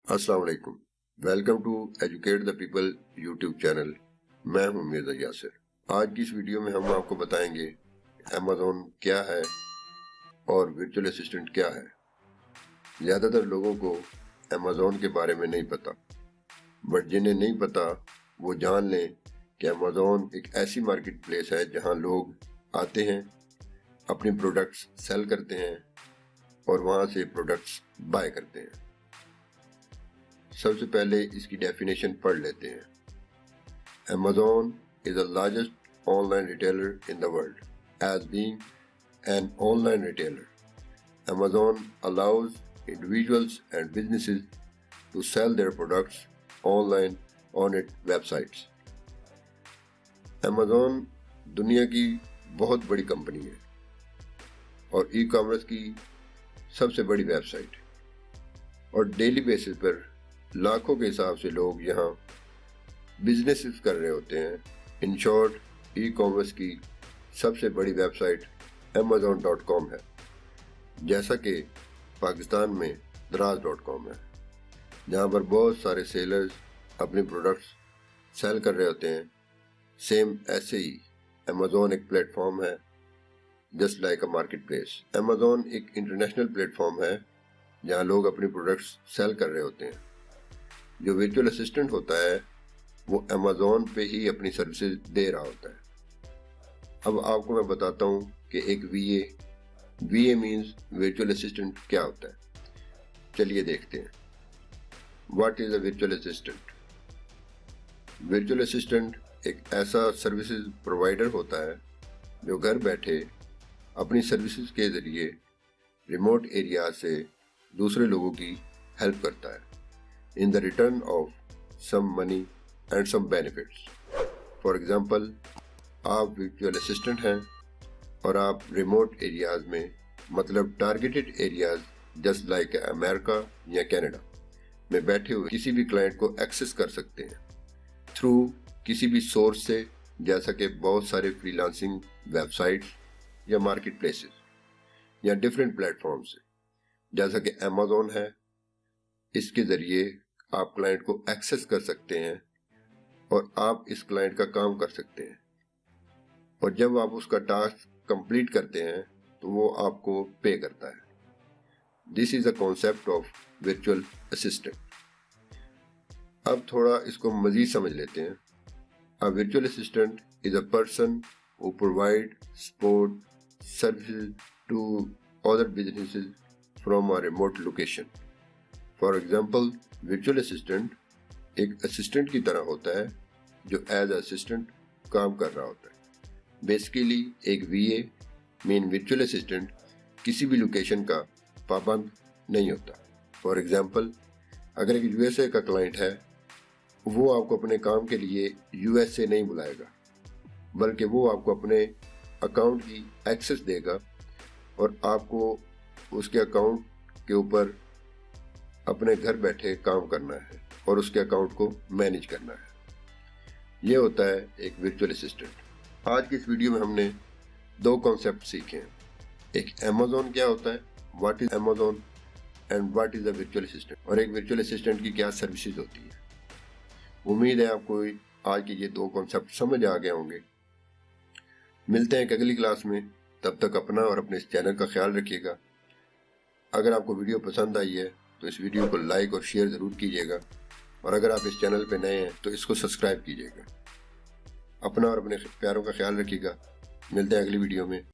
السلام علیکم، welcome to educate the people YouTube channel. میں ہوں مرزا یاسر۔ آج کی اس ویڈیو میں ہم آپ کو بتائیں گے امیزون کیا ہے اور ورچوئل اسسٹنٹ کیا ہے۔ زیادہ تر لوگوں کو امیزون کے بارے میں نہیں پتا، بٹ جنہیں نہیں پتا وہ جان لیں کہ امیزون ایک ایسی مارکیٹ پلیس ہے جہاں لوگ آتے ہیں، اپنی پروڈکٹس سیل کرتے ہیں اور وہاں سے پروڈکٹس بائی کرتے ہیں۔ سب سے پہلے اس کی ڈیفینیشن پڑھ لیتے ہیں۔ Amazon is the largest online retailer in the world. As being an online retailer, Amazon allows individuals and businesses to sell their products online on its websites. Amazon دنیا کی بہت بڑی کمپنی ہے اور ای کامرس کی سب سے بڑی web site, اور ڈیلی بیسس پر لاکھوں کے حساب سے لوگ یہاں بزنس کر رہے ہوتے ہیں۔ ان شارٹ، ای کامرس کی سب سے بڑی ویب سائٹ amazon.com ہے، جیسا کہ پاکستان میں دراز.com ہے، جہاں پر بہت سارے سیلرز اپنے پروڈکٹس سیل کر رہے ہوتے ہیں۔ سیم ایسے ہی امیزون ایک پلیٹ فارم ہے، just like a market place. Amazon ایک انٹرنیشنل پلیٹ فارم ہے جہاں لوگ اپنے پروڈکٹس سیل کر رہے ہوتے ہیں۔ جو ورچوئل اسسٹنٹ ہوتا ہے وہ امیزون پہ ہی اپنی سروسز دے رہا ہوتا ہے۔ اب آپ کو میں بتاتا ہوں کہ ایک وی اے مینز ورچوئل اسسٹنٹ کیا ہوتا ہے۔ چلیے دیکھتے ہیں۔ What is a virtual assistant? Virtual assistant ایک ایسا سروسز پرووائڈر ہوتا ہے جو گھر بیٹھے اپنی سروسز کے ذریعے ریموٹ ایریا سے دوسرے لوگوں کی ہیلپ کرتا ہے in the return of some money and some benefits. For example، آپ ورچوئل اسسٹنٹ ہیں اور آپ ریموٹ ایریاز میں، مطلب ٹارگیٹڈ ایریاز جسٹ لائک امریکہ یا کینیڈا میں بیٹھے ہوئے کسی بھی کلائنٹ کو ایکسس کر سکتے ہیں تھرو کسی بھی سورس سے، جیسا کہ بہت سارے فری لانسنگ ویب سائٹس یا مارکیٹ پلیسز یا ڈفرینٹ پلیٹ فارم سے، جیسا کہ امیزون ہے۔ اس کے ذریعے آپ کلائنٹ کو ایکسس کر سکتے ہیں اور آپ اس کلائنٹ کا کام کر سکتے ہیں، اور جب آپ اس کا ٹاسک کمپلیٹ کرتے ہیں تو وہ آپ کو پے کرتا ہے۔ This is a concept of virtual assistant. اب تھوڑا اس کو مزید سمجھ لیتے ہیں۔ A virtual assistant is a person who provide support services to other businesses from a remote location. For example, virtual assistant ایک اسسٹنٹ کی طرح ہوتا ہے جو ایز اے اسسٹنٹ کام کر رہا ہوتا ہے۔ بیسیکلی ایک وی اے مین ورچوئل اسسٹنٹ کسی بھی لوکیشن کا پابند نہیں ہوتا۔ فار ایگزامپل، اگر ایک یو ایس اے کا کلائنٹ ہے، وہ آپ کو اپنے کام کے لیے یو ایس اے نہیں بلائے گا، بلکہ وہ آپ کو اپنے اکاؤنٹ کی ایکسس دے گا اور آپ کو اس کے اکاؤنٹ کے اوپر اپنے گھر بیٹھے کام کرنا ہے اور اس کے اکاؤنٹ کو مینیج کرنا ہے۔ یہ ہوتا ہے ایک ورچوئل اسسٹنٹ۔ آج کی اس ویڈیو میں ہم نے دو کانسیپٹ سیکھے ہیں۔ ایک امیزون کیا ہوتا ہے، what is Amazon, and what is a virtual assistant, اور ایک ورچوئل اسسٹنٹ کی کیا سروسز ہوتی ہیں۔ امید ہے آپ کو آج کے یہ دو کانسیپٹ سمجھ آ گئے ہوں گے۔ ملتے ہیں ایک اگلی کلاس میں، تب تک اپنا اور اپنے اس چینل کا خیال رکھیے گا۔ اگر آپ کو ویڈیو پسند آئی ہے تو اس ویڈیو کو لائک اور شیئر ضرور کیجیے گا، اور اگر آپ اس چینل پہ نئے ہیں تو اس کو سبسکرائب کیجیے گا۔ اپنا اور اپنے پیاروں کا خیال رکھیے گا۔ ملتے ہیں اگلی ویڈیو میں۔